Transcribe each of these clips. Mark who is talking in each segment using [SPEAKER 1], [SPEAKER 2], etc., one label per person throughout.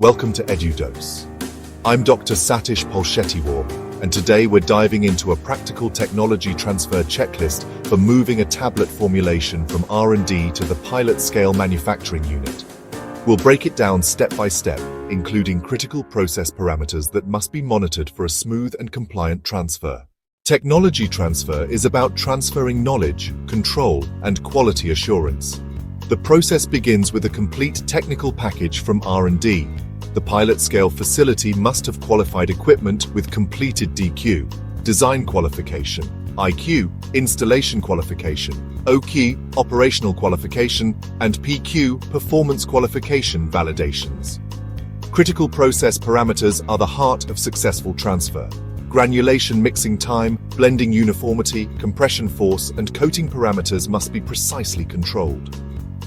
[SPEAKER 1] Welcome to EduDose. I'm Dr. Satish Pulshettiwar, and today we're diving into a practical technology transfer checklist for moving a tablet formulation from R&D to the pilot-scale manufacturing unit. We'll break it down step by step, including critical process parameters that must be monitored for a smooth and compliant transfer. Technology transfer is about transferring knowledge, control, and quality assurance. The process begins with a complete technical package from R&D. The pilot-scale facility must have qualified equipment with completed DQ, design qualification, IQ, installation qualification, OQ, operational qualification, and PQ, performance qualification validations. Critical process parameters are the heart of successful transfer. Granulation mixing time, blending uniformity, compression force, and coating parameters must be precisely controlled.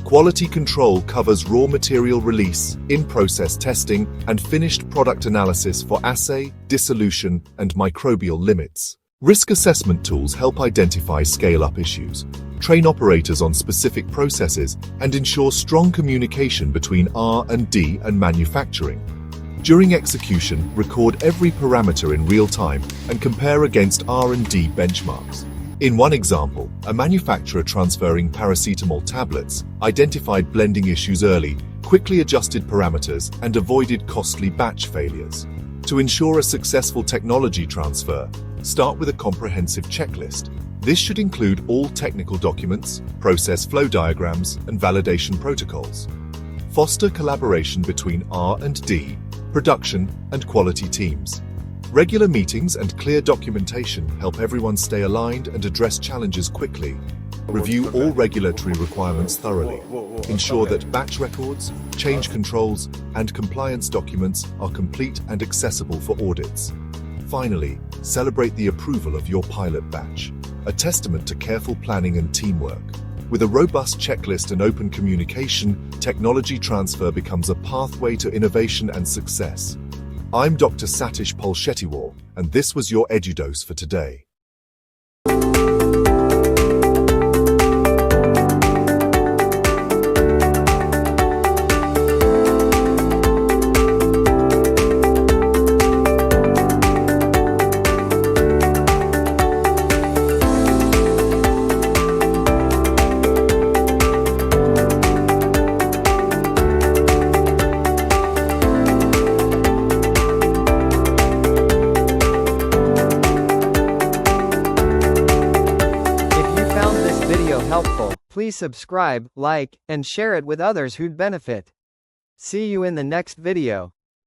[SPEAKER 1] Quality control covers raw material release, in-process testing, and finished product analysis for assay, dissolution, and microbial limits. Risk assessment tools help identify scale-up issues, train operators on specific processes, and ensure strong communication between R&D and manufacturing. During execution, record every parameter in real time and compare against R&D benchmarks. In one example, a manufacturer transferring paracetamol tablets identified blending issues early, quickly adjusted parameters, and avoided costly batch failures. To ensure a successful technology transfer, start with a comprehensive checklist. This should include all technical documents, process flow diagrams, and validation protocols. Foster collaboration between R&D, production, and quality teams. Regular meetings and clear documentation help everyone stay aligned and address challenges quickly. Review all regulatory requirements thoroughly. Ensure that batch records, change controls, and compliance documents are complete and accessible for audits. Finally, celebrate the approval of your pilot batch, a testament to careful planning and teamwork. With a robust checklist and open communication, technology transfer becomes a pathway to innovation and success. I'm Dr. Satish Pulshettiwar, and this was your EduDose for today.
[SPEAKER 2] Helpful, please subscribe, like, and share it with others who'd benefit. See you in the next video.